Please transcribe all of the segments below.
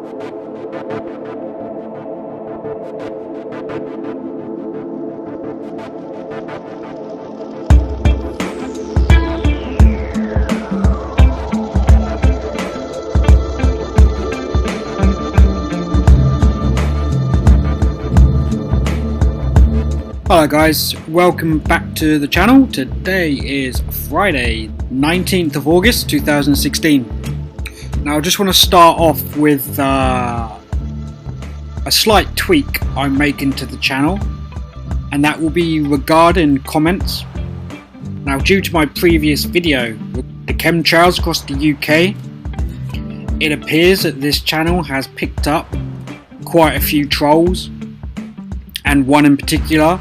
Hello guys, welcome back to the channel. Today is Friday, 19th of August 2016. Now I just want to start off with a slight tweak I'm making to the channel, and that will be regarding comments. Now, due to my previous video with the chemtrails across the UK, it appears that this channel has picked up quite a few trolls, and one in particular.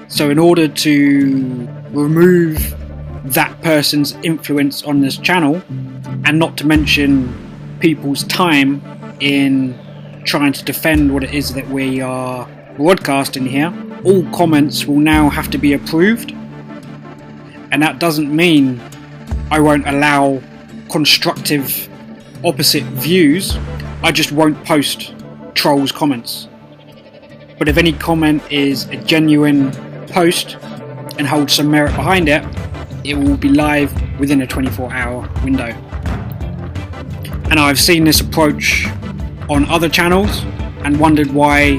So in order to remove that person's influence on this channel, and not to mention people's time in trying to defend what it is that we are broadcasting here, all comments will now have to be approved. And that doesn't mean I won't allow constructive opposite views, I just won't post trolls' comments. But if any comment is a genuine post and hold some merit behind it, it will be live within a 24-hour window. And I've seen this approach on other channels and wondered why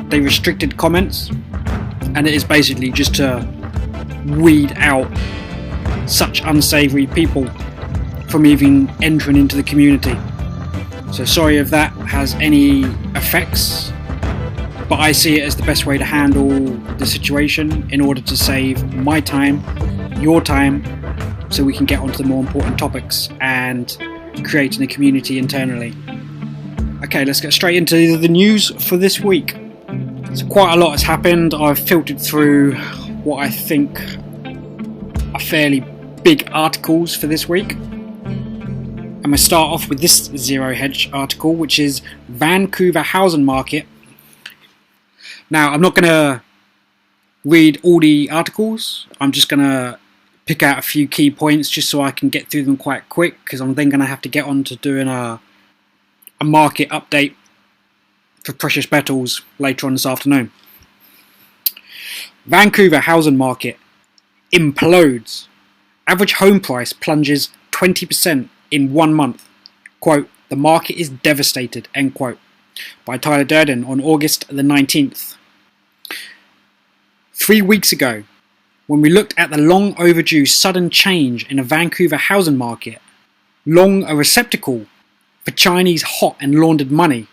they restricted comments, and it is basically just to weed out such unsavoury people from even entering into the community. So sorry if that has any effects, but I see it as the best way to handle the situation in order to save my time, your time, so we can get onto the more important topics and creating a community internally. Okay, let's get straight into the news for this week. So quite a lot has happened. I've filtered through what I think are fairly big articles for this week. I'm going to start off with this Zero Hedge article, which is Vancouver housing market. Now, I'm not going to read all the articles. I'm just going to pick out a few key points just so I can get through them quite quick, because I'm then going to have to get on to doing a market update for precious metals later on this afternoon. Vancouver housing market implodes. Average home price plunges 20% in 1 month. Quote, "The market is devastated," end quote. By Tyler Durden on August the 19th. 3 weeks ago, when we looked at the long overdue sudden change in the Vancouver housing market, long a receptacle for Chinese hot and laundered money,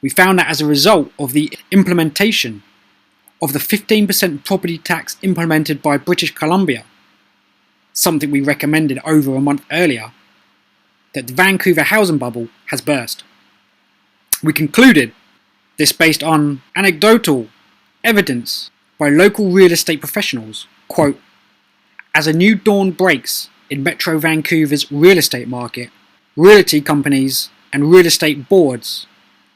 we found that as a result of the implementation of the 15% property tax implemented by British Columbia, something we recommended over a month earlier, that the Vancouver housing bubble has burst. We concluded this based on anecdotal evidence by local real estate professionals. Quote, "As a new dawn breaks in Metro Vancouver's real estate market, realty companies and real estate boards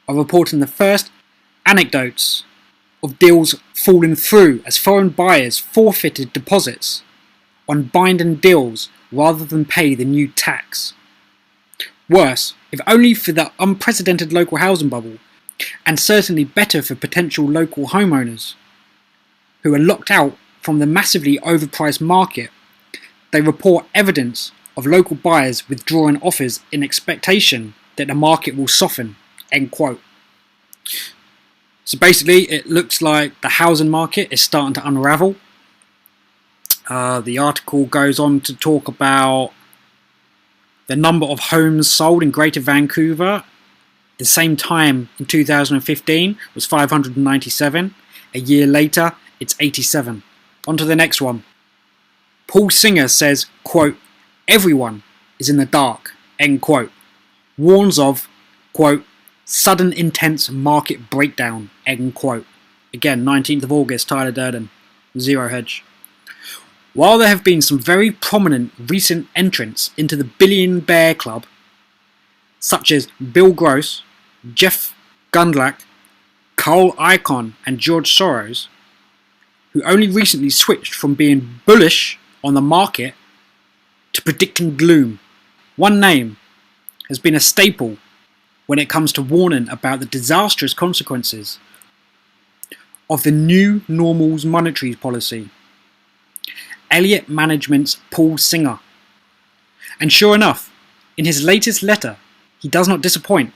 are reporting the first anecdotes of deals falling through as foreign buyers forfeited deposits on binding deals rather than pay the new tax. Worse, if only for the unprecedented local housing bubble, and certainly better for potential local homeowners who are locked out from the massively overpriced market, they report evidence of local buyers withdrawing offers in expectation that the market will soften," end quote. So basically, it looks like the housing market is starting to unravel. The article goes on to talk about the number of homes sold in Greater Vancouver the same time in 2015 was 597. A year later, it's 87. On to the next one. Paul Singer says, quote, "Everyone is in the dark," end quote. Warns of, quote, "sudden intense market breakdown," end quote. Again, 19th of August, Tyler Durden, Zero Hedge. While there have been some very prominent recent entrants into the Billion Bear Club, such as Bill Gross, Jeff Gundlach, Carl Icahn and George Soros, who only recently switched from being bullish on the market to predicting gloom, one name has been a staple when it comes to warning about the disastrous consequences of the new normal's monetary policy. Elliott Management's Paul Singer. And sure enough, in his latest letter, he does not disappoint,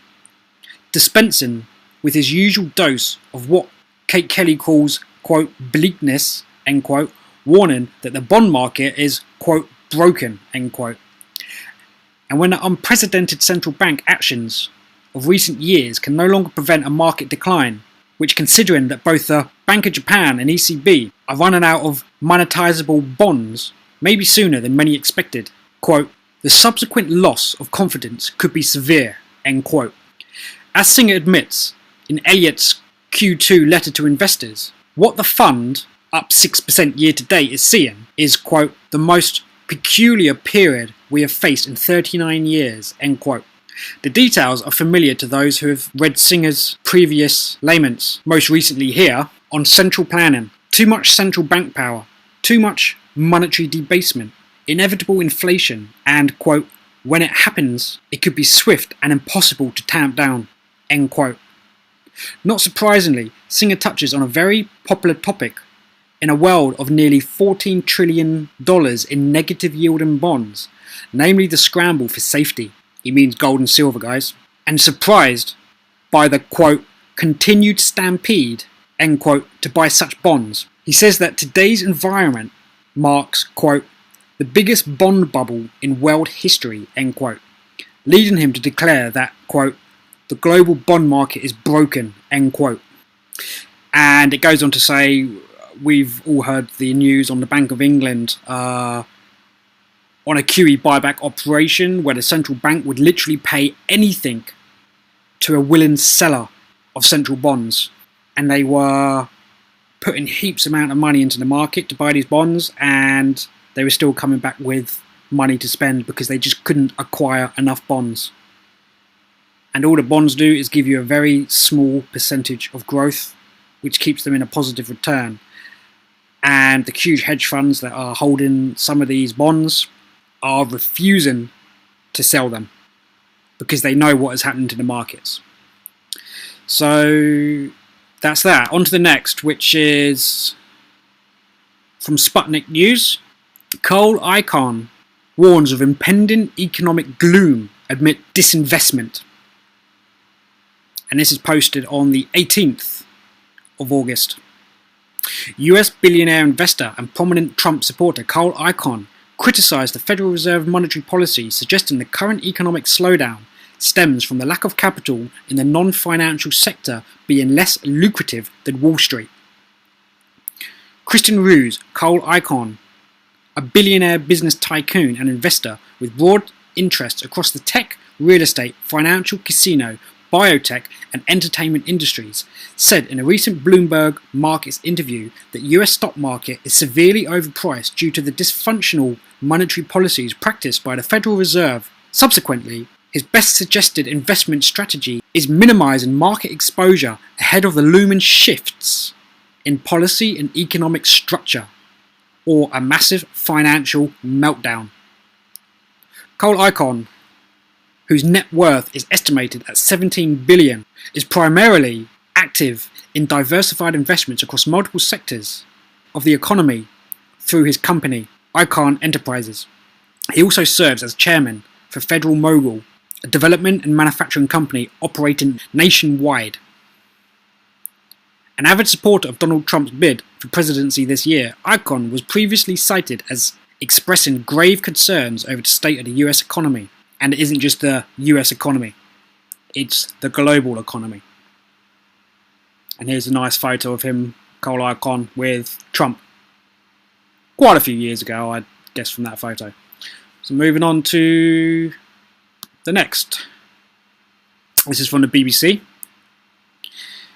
dispensing with his usual dose of what Kate Kelly calls, quote, bleakness, end quote, warning that the bond market is, quote, broken, end quote. And when the unprecedented central bank actions of recent years can no longer prevent a market decline, which, considering that both the Bank of Japan and ECB are running out of monetizable bonds, maybe sooner than many expected, quote, the subsequent loss of confidence could be severe, end quote. As Singer admits in Elliott's Q2 letter to investors, what the fund, up 6% year to date, is seeing is, quote, the most peculiar period we have faced in 39 years, end quote. The details are familiar to those who have read Singer's previous laments, most recently here, on central planning, too much central bank power, too much monetary debasement, inevitable inflation, and, quote, when it happens, it could be swift and impossible to tamp down, end quote. Not surprisingly, Singer touches on a very popular topic in a world of nearly $14 trillion in negative yielding bonds, namely the scramble for safety. He means gold and silver, guys. And surprised by the, quote, continued stampede, end quote, to buy such bonds. He says that today's environment marks, quote, the biggest bond bubble in world history, end quote, leading him to declare that, quote, the global bond market is broken, end quote. And it goes on to say, we've all heard the news on the Bank of England on a QE buyback operation where the central bank would literally pay anything to a willing seller of central bonds. And they were putting heaps amount of money into the market to buy these bonds, and they were still coming back with money to spend because they just couldn't acquire enough bonds. And all the bonds do is give you a very small percentage of growth, which keeps them in a positive return. And the huge hedge funds that are holding some of these bonds are refusing to sell them because they know what has happened to the markets. So that's that. On to the next, which is from Sputnik News. Cole Icahn warns of impending economic gloom amid disinvestment. And this is posted on the 18th of August. US billionaire investor and prominent Trump supporter Cole Icahn criticised the Federal Reserve monetary policy, suggesting the current economic slowdown stems from the lack of capital in the non-financial sector being less lucrative than Wall Street. Christian Ruse, Cole Icahn, a billionaire business tycoon and investor with broad interests across the tech, real estate, financial, casino, biotech and entertainment industries, said in a recent Bloomberg Markets interview that US stock market is severely overpriced due to the dysfunctional monetary policies practiced by the Federal Reserve. Subsequently, his best suggested investment strategy is minimizing market exposure ahead of the looming shifts in policy and economic structure, or a massive financial meltdown. Cole Icahn, whose net worth is estimated at $17 billion, is primarily active in diversified investments across multiple sectors of the economy through his company, Icahn Enterprises. He also serves as chairman for Federal Mogul, a development and manufacturing company operating nationwide. An avid supporter of Donald Trump's bid for presidency this year, Icahn was previously cited as expressing grave concerns over the state of the US economy. And it isn't just the US economy, it's the global economy. And here's a nice photo of him, Cole Icahn, with Trump. Quite a few years ago, I guess, from that photo. So moving on to the next. This is from the BBC.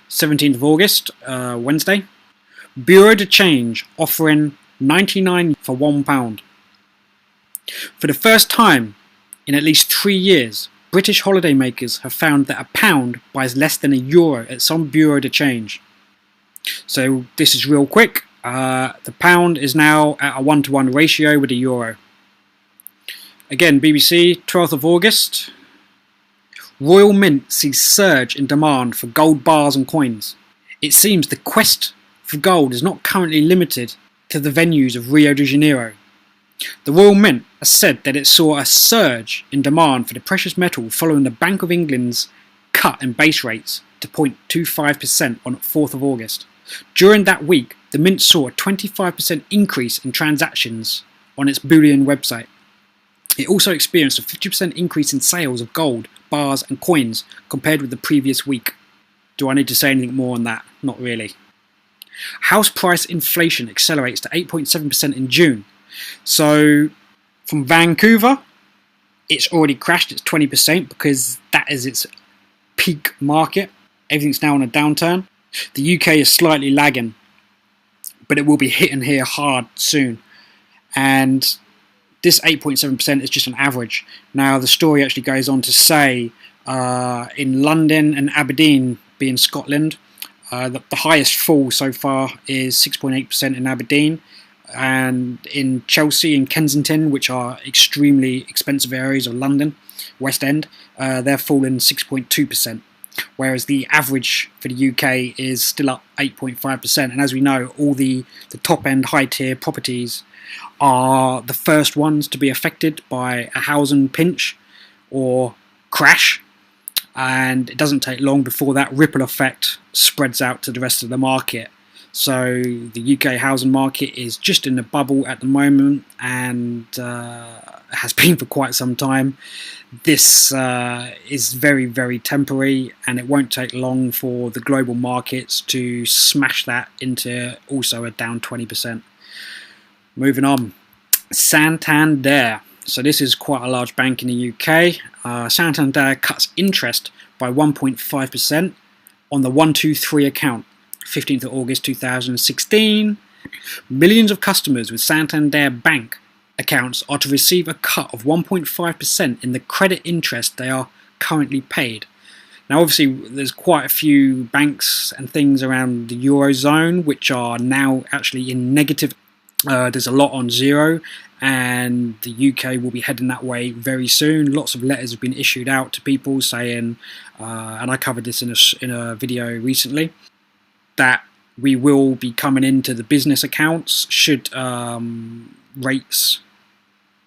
17th of August, Wednesday. Bureau de Change offering 99 for £1. For the first time in at least 3 years, British holidaymakers have found that a pound buys less than €1 at some Bureau de Change. So this is real quick. The pound is now at a 1-to-1 ratio with the euro. Again, BBC, 12th of August. Royal Mint sees surge in demand for gold bars and coins. It seems the quest for gold is not currently limited to the venues of Rio de Janeiro. The Royal Mint has said that it saw a surge in demand for the precious metal following the Bank of England's cut in base rates to 0.25% on 4th of August. During that week, the Mint saw a 25% increase in transactions on its bullion website. It also experienced a 50% increase in sales of gold, bars and coins compared with the previous week. Do I need to say anything more on that? Not really. House price inflation accelerates to 8.7% in June. So from Vancouver, it's already crashed. It's 20% because that is its peak market. Everything's now on a downturn. The UK is slightly lagging, but it will be hitting here hard soon. And this 8.7% is just an average. Now, the story actually goes on to say in London and Aberdeen, being Scotland, the highest fall so far is 6.8% in Aberdeen. And in Chelsea and Kensington, which are extremely expensive areas of London, West End, they're falling 6.2%. Whereas the average for the UK is still up 8.5%. And as we know, all the top-end high-tier properties are the first ones to be affected by a housing pinch or crash. And it doesn't take long before that ripple effect spreads out to the rest of the market. So the UK housing market is just in a bubble at the moment and has been for quite some time. This is very, very temporary, and it won't take long for the global markets to smash that into also a down 20%. Moving on, Santander. So this is quite a large bank in the UK. Santander cuts interest by 1.5% on the 123 account. 15th of August 2016. Millions of customers with Santander Bank accounts are to receive a cut of 1.5% in the credit interest they are currently paid. Now, obviously, there's quite a few banks and things around the Eurozone which are now actually in negative. There's a lot on zero, and the UK will be heading that way very soon. Lots of letters have been issued out to people saying, and I covered this in a video recently, that we will be coming into the business accounts should rates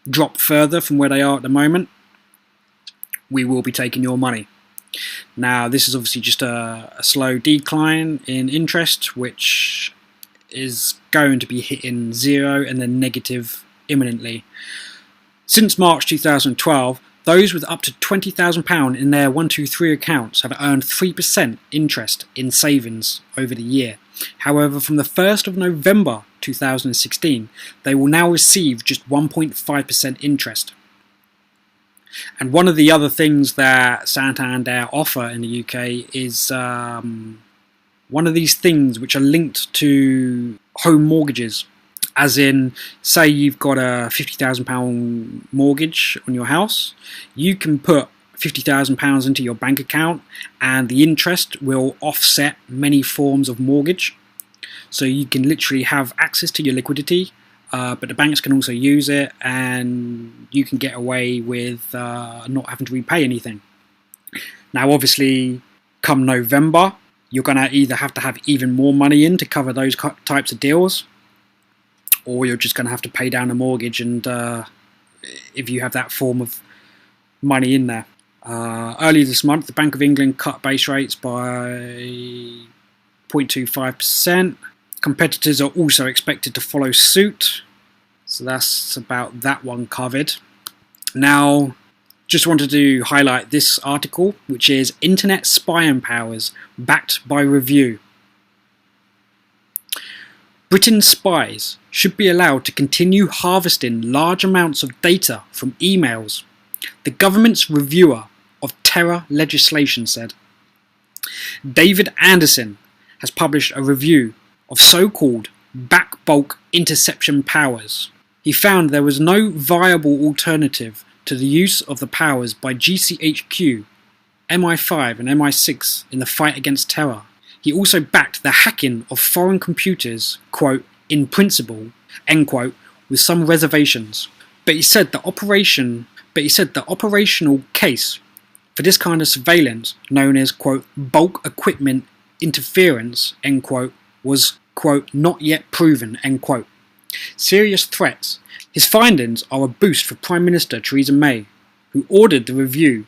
drop further from where they are at the moment. We will be taking your money. Now, this is obviously just a slow decline in interest, which is going to be hitting zero and then negative imminently. Since March 2012, those with up to £20,000 in their 123 accounts have earned 3% interest in savings over the year. However, from the 1st of November 2016, they will now receive just 1.5% interest. And one of the other things that Santander offer in the UK is one of these things which are linked to home mortgages. As in, say you've got a £50,000 mortgage on your house, you can put £50,000 into your bank account and the interest will offset many forms of mortgage. So you can literally have access to your liquidity, but the banks can also use it, and you can get away with not having to repay anything. Now, obviously, come November, you're going to either have to have even more money in to cover those types of deals, or you're just going to have to pay down a mortgage, and if you have that form of money in there. Earlier this month, the Bank of England cut base rates by 0.25%. Competitors are also expected to follow suit. So that's about that one covered. Now, just wanted to highlight this article, which is Internet Spying Powers Backed by Review. Britain's spies should be allowed to continue harvesting large amounts of data from emails, the government's reviewer of terror legislation said. David Anderson has published a review of so-called back bulk interception powers. He found there was no viable alternative to the use of the powers by GCHQ, MI5 and MI6 in the fight against terror. He also backed the hacking of foreign computers, quote, in principle, end quote, with some reservations. But he said the operational case for this kind of surveillance, known as, quote, bulk equipment interference, end quote, was, quote, not yet proven, end quote. Serious threats. His findings are a boost for Prime Minister Theresa May, who ordered the review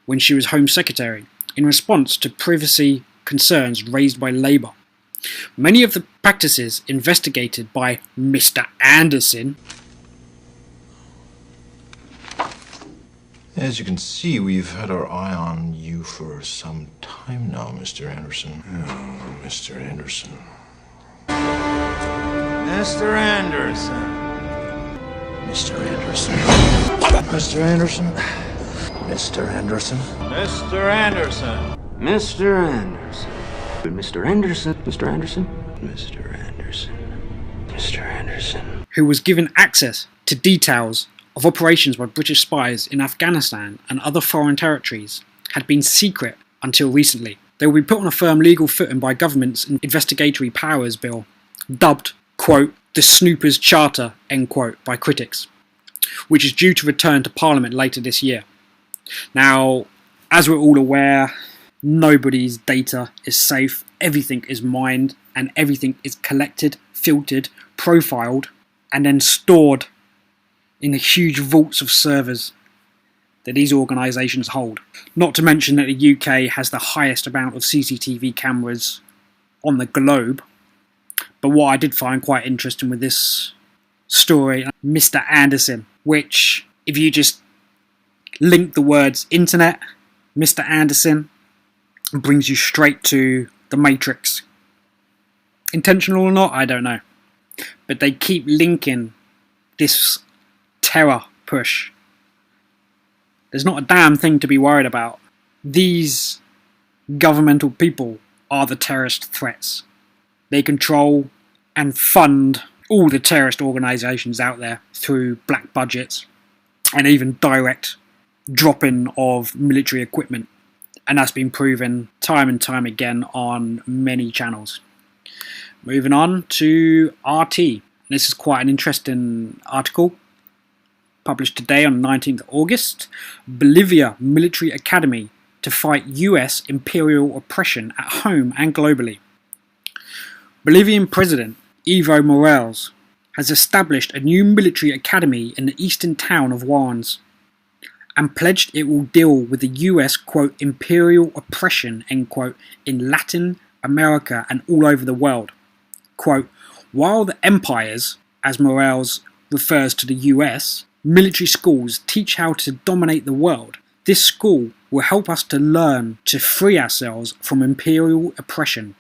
when she was Home Secretary, in response to privacy concerns raised by Labour. Many of the practices investigated by Mr. Anderson. As you can see, we've had our eye on you for some time now, Mr. Anderson. Oh, Mr. Anderson. Mr. Anderson. Mr. Anderson. Mr. Anderson. Mr. Anderson. Mr. Anderson. Mr. Anderson. Mr. Anderson. Mr. Anderson. Mr. Anderson. Mr. Anderson. Who was given access to details of operations by British spies in Afghanistan and other foreign territories, had been secret until recently. They will be put on a firm legal footing by government's investigatory powers bill, dubbed, quote, the Snoopers Charter, end quote, by critics, which is due to return to Parliament later this year. Now, as we're all aware, nobody's data is safe, everything is mined, and everything is collected, filtered, profiled, and then stored in the huge vaults of servers that these organisations hold. Not to mention that the UK has the highest amount of CCTV cameras on the globe. But what I did find quite interesting with this story, Mr. Anderson, which, if you just link the words internet, Mr. Anderson, brings you straight to the Matrix. Intentional or not, I don't know. But they keep linking this terror push. There's not a damn thing to be worried about. These governmental people are the terrorist threats. They control and fund all the terrorist organisations out there through black budgets and even direct drop-in of military equipment. And that's been proven time and time again on many channels. Moving on to RT. This is quite an interesting article published today on 19th August. Bolivia Military Academy to fight US imperial oppression at home and globally. Bolivian President Evo Morales has established a new military academy in the eastern town of Juarez and pledged it will deal with the US, quote, imperial oppression, end quote, in Latin America and all over the world. Quote, while the empires, as Morales refers to the US, military schools teach how to dominate the world, this school will help us to learn to free ourselves from imperial oppression.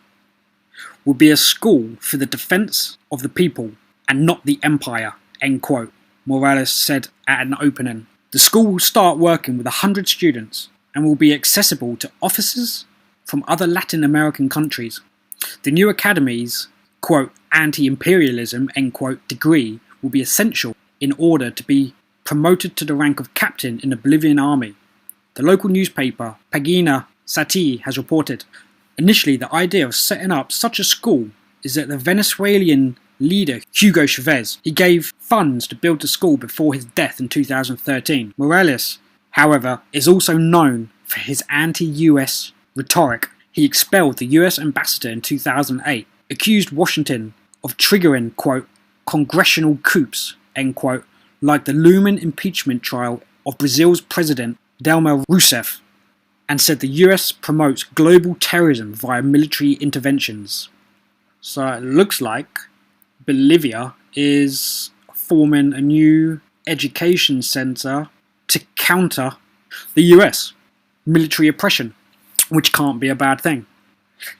Will be a school for the defense of the people and not the empire, end quote, Morales said at an opening. The school will start working with 100 students and will be accessible to officers from other Latin American countries. The new academy's, quote, anti-imperialism, end quote, degree will be essential in order to be promoted to the rank of captain in the Bolivian army. The local newspaper, Pagina Sati, has reported. Initially, the idea of setting up such a school is that the Venezuelan leader Hugo Chavez, he gave funds to build the school before his death in 2013. Morales, however, is also known for his anti-US rhetoric. He expelled the US ambassador in 2008, accused Washington of triggering, quote, congressional coups, end quote, like the looming impeachment trial of Brazil's president Dilma Rousseff, and said the US promotes global terrorism via military interventions. So it looks like Bolivia is forming a new education centre to counter the US military oppression, which can't be a bad thing.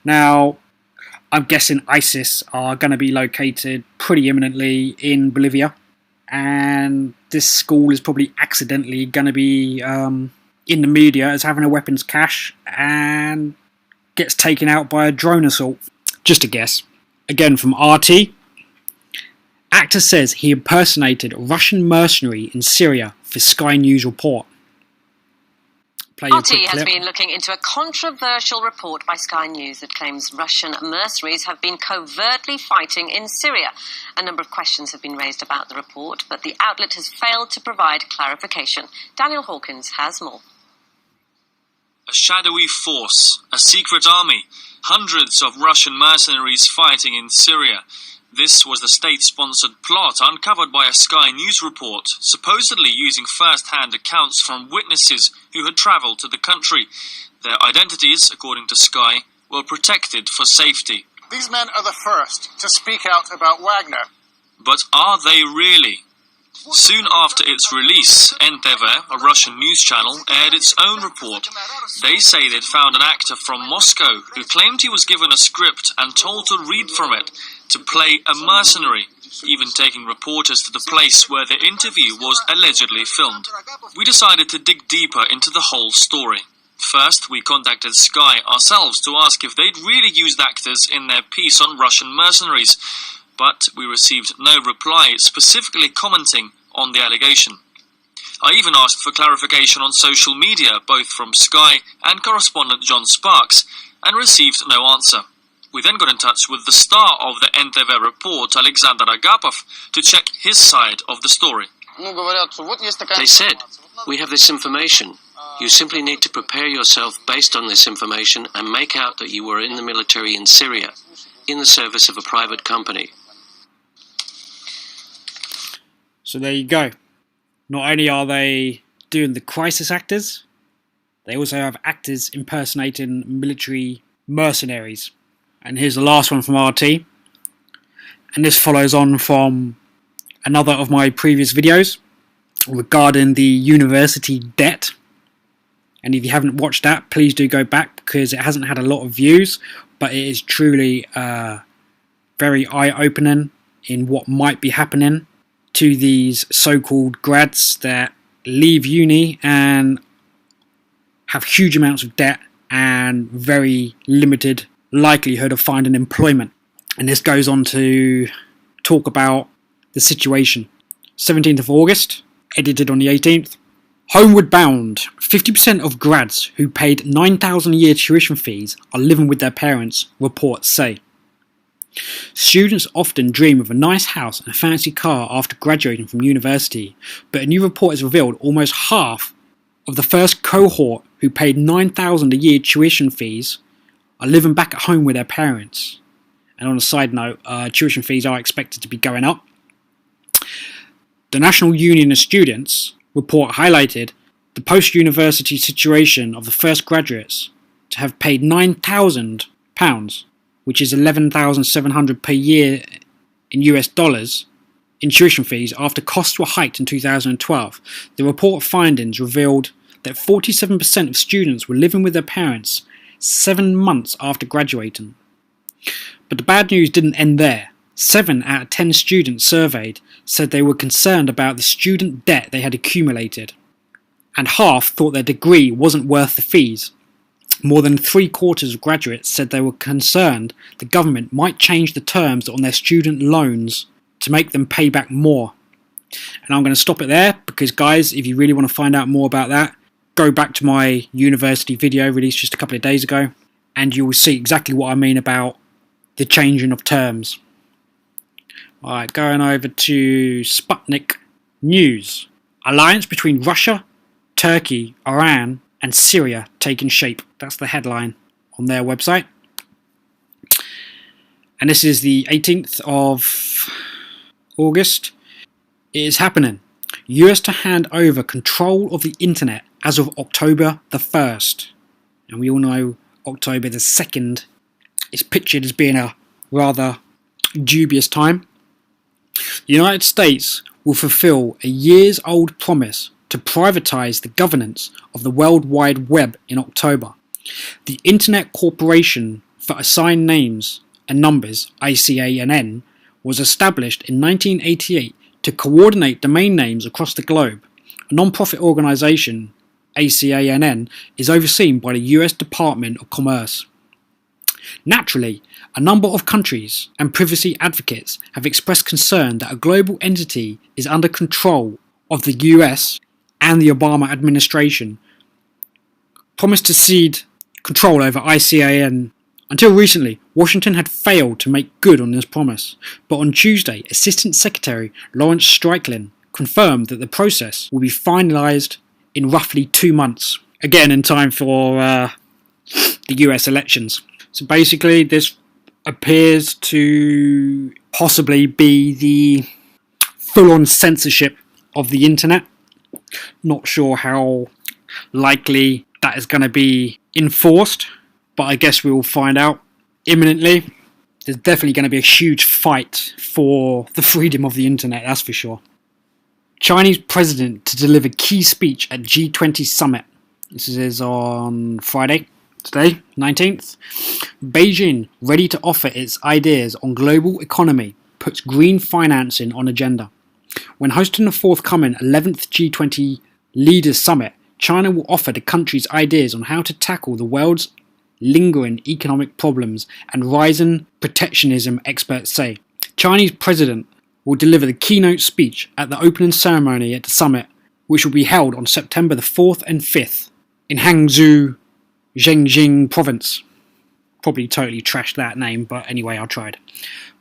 Now, I'm guessing ISIS are going to be located pretty imminently in Bolivia, and this school is probably accidentally going to be in the media as having a weapons cache and gets taken out by a drone assault. Just a guess. Again from RT. Actor says he impersonated Russian mercenary in Syria for Sky News report. RT has been looking into a controversial report by Sky News that claims Russian mercenaries have been covertly fighting in Syria. A number of questions have been raised about the report, but the outlet has failed to provide clarification. Daniel Hawkins has more. A shadowy force, a secret army, hundreds of Russian mercenaries fighting in Syria. This was the state-sponsored plot uncovered by a Sky News report, supposedly using first-hand accounts from witnesses who had travelled to the country. Their identities, according to Sky, were protected for safety. These men are the first to speak out about Wagner. But are they really? Soon after its release, NTV, a Russian news channel, aired its own report. They say they'd found an actor from Moscow who claimed he was given a script and told to read from it, to play a mercenary, even taking reporters to the place where the interview was allegedly filmed. We decided to dig deeper into the whole story. First, we contacted Sky ourselves to ask if they'd really used actors in their piece on Russian mercenaries, but we received no reply specifically commenting on the allegation. I even asked for clarification on social media, both from Sky and correspondent John Sparks, and received no answer. We then got in touch with the star of the NTV report, Alexander Agapov, to check his side of the story. They said, "We have this information. You simply need to prepare yourself based on this information and make out that you were in the military in Syria, in the service of a private company." So there you go. Not only are they doing the crisis actors, they also have actors impersonating military mercenaries. And here's the last one from RT. And this follows on from another of my previous videos regarding the university debt. And if you haven't watched that, please do go back, because it hasn't had a lot of views, but it is truly very eye-opening in what might be happening to these so-called grads that leave uni and have huge amounts of debt and very limited likelihood of finding employment. And this goes on to talk about the situation. 17th of August, edited on the 18th. Homeward bound, 50% of grads who paid 9,000 a year tuition fees are living with their parents, reports say. Students often dream of a nice house and a fancy car after graduating from university, but a new report has revealed almost half of the first cohort who paid 9,000 a year tuition fees are living back at home with their parents. And on a side note, tuition fees are expected to be going up. The National Union of Students report highlighted the post-university situation of the first graduates to have paid £9,000, which is $11,700 per year in US dollars, in tuition fees after costs were hiked in 2012. The report findings revealed that 47% of students were living with their parents 7 months after graduating. But the bad news didn't end there. 7 out of 10 students surveyed said they were concerned about the student debt they had accumulated, and half thought their degree wasn't worth the fees. More than 3/4 of graduates said they were concerned the government might change the terms on their student loans to make them pay back more. And I'm going to stop it there, because guys, if you really want to find out more about that, go back to my university video released just a couple of days ago, and you will see exactly what I mean about the changing of terms. Alright, going over to Sputnik News. Alliance between Russia, Turkey, Iran and Syria taking shape. That's the headline on their website. And this is the 18th of August. It is happening. US to hand over control of the internet as of October the 1st. And we all know October the 2nd is pictured as being a rather dubious time. The United States will fulfill a years-old promise to privatize the governance of the World Wide Web in October. The Internet Corporation for Assigned Names and Numbers, ICANN, was established in 1988 to coordinate domain names across the globe. A non-profit organization, ICANN, is overseen by the US Department of Commerce. Naturally, a number of countries and privacy advocates have expressed concern that a global entity is under control of the US, and the Obama administration promised to cede control over ICANN. Until recently, Washington had failed to make good on this promise, but on Tuesday, Assistant Secretary Lawrence Strickland confirmed that the process will be finalized in roughly 2 months. again in time for the US elections. So basically this appears to possibly be the full-on censorship of the internet. Not sure how likely that is going to be enforced, but I guess we will find out imminently. There's definitely going to be a huge fight for the freedom of the internet, that's for sure. Chinese president to deliver key speech at G20 summit. This is on Friday, today, 19th. Beijing, ready to offer its ideas on global economy, puts green financing on agenda. When hosting the forthcoming 11th G20 Leaders Summit, China will offer the country's ideas on how to tackle the world's lingering economic problems and rising protectionism, experts say. Chinese president will deliver the keynote speech at the opening ceremony at the summit, which will be held on September the 4th and 5th in Hangzhou, Zhejiang province. Probably totally trashed that name, but anyway, I tried.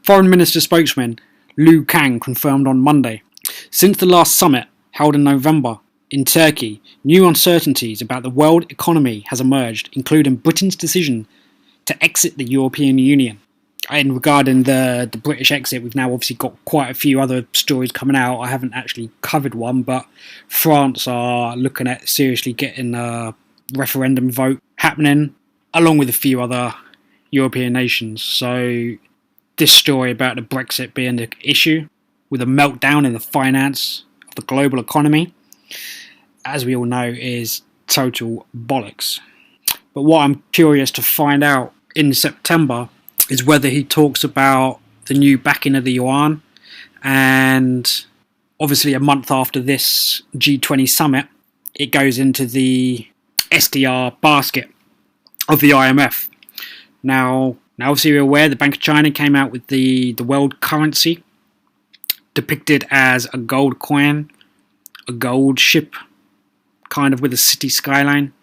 Foreign Minister spokesman Liu Kang confirmed on Monday. Since the last summit, held in November in Turkey, new uncertainties about the world economy has emerged, including Britain's decision to exit the European Union. And regarding the British exit, we've now obviously got quite a few other stories coming out. I haven't actually covered one, but France are looking at seriously getting a referendum vote happening, along with a few other European nations. So this story about the Brexit being the issue, with a meltdown in the finance of the global economy, as we all know, is total bollocks. But what I'm curious to find out in September is whether he talks about the new backing of the yuan, and obviously a month after this G20 summit, it goes into the SDR basket of the IMF. Now obviously you're aware the Bank of China came out with the world currency depicted as a gold coin, a gold ship, kind of with a city skyline,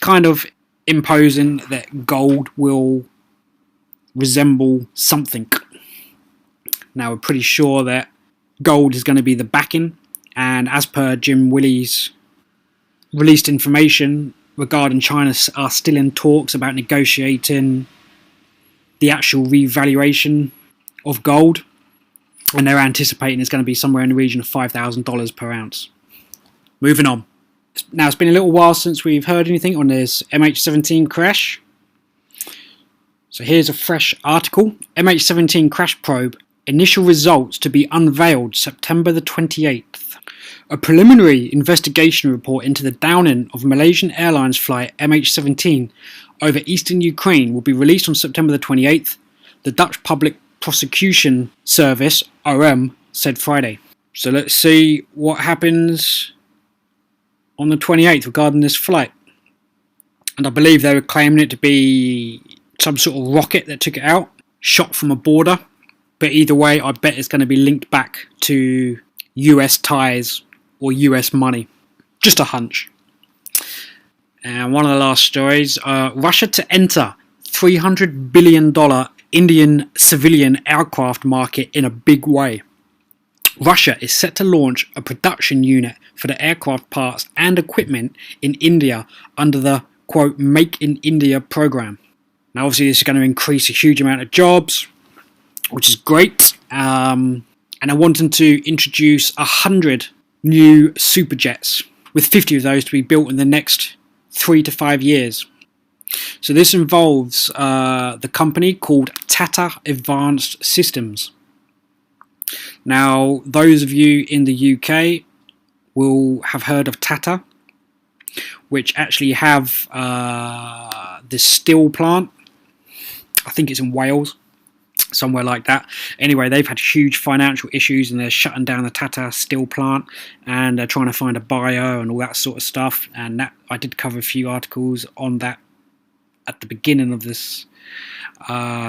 kind of imposing that gold will resemble something. Now we're pretty sure that gold is going to be the backing, and as per Jim Willey's released information regarding China are still in talks about negotiating the actual revaluation of gold, and they're anticipating it's going to be somewhere in the region of $5,000 per ounce. Moving on. Now it's been a little while since we've heard anything on this MH17 crash. So here's a fresh article. MH17 crash probe, initial results to be unveiled September the 28th. A preliminary investigation report into the downing of Malaysian Airlines flight MH17 over eastern Ukraine will be released on September the 28th, the Dutch Public Prosecution Service, OM, said Friday. So let's see what happens on the 28th regarding this flight. And I believe they were claiming it to be some sort of rocket that took it out, shot from a border. But either way, I bet it's going to be linked back to US ties or US money. Just a hunch. And one of the last stories, Russia to enter $300 billion Indian civilian aircraft market in a big way. Russia is set to launch a production unit for the aircraft parts and equipment in India under the, quote, Make in India program. Now obviously this is going to increase a huge amount of jobs, which is great. And I want them to introduce 100 new superjets, with 50 of those to be built in the next 3 to 5 years. So this involves the company called Tata Advanced Systems. Now, those of you in the UK will have heard of Tata, which actually have this steel plant. I think it's in Wales, somewhere like that. Anyway, they've had huge financial issues and they're shutting down the Tata steel plant, and they're trying to find a buyer and all that sort of stuff. And that I did cover a few articles on that at the beginning of this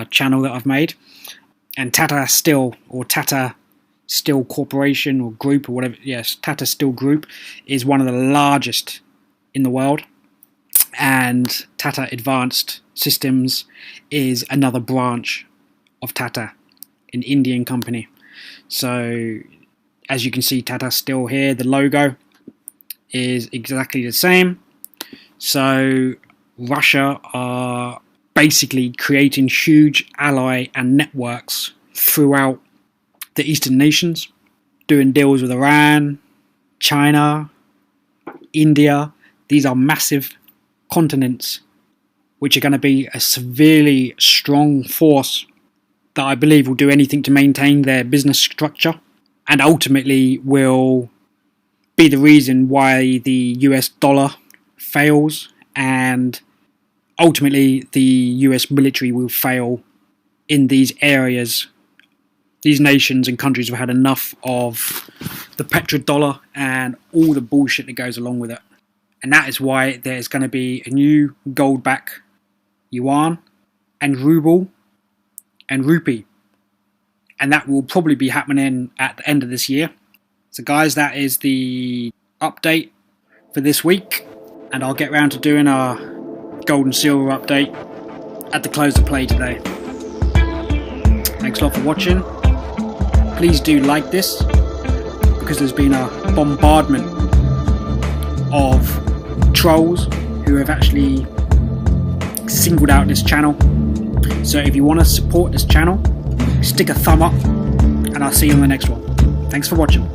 channel that I've made. And Tata Steel, or Tata Steel Corporation or Group or whatever, yes, Tata Steel Group is one of the largest in the world. And Tata Advanced Systems is another branch of Tata, an Indian company. So as you can see, Tata Steel here, the logo is exactly the same. So Russia are basically creating huge ally and networks throughout the Eastern nations, doing deals with Iran, China, India. These are massive continents which are going to be a severely strong force that I believe will do anything to maintain their business structure, and ultimately will be the reason why the US dollar fails, and ultimately the US military will fail in these areas. These nations and countries have had enough of the petrodollar and all the bullshit that goes along with it. And that is why there's going to be a new gold-backed yuan and ruble and rupee. And that will probably be happening at the end of this year. So guys, that is the update for this week. And I'll get around to doing our gold and silver update at the close of play today. Thanks a lot for watching. Please do like this, because there's been a bombardment of trolls who have actually singled out this channel. So if you want to support this channel, stick a thumb up, and I'll see you on the next one. Thanks for watching.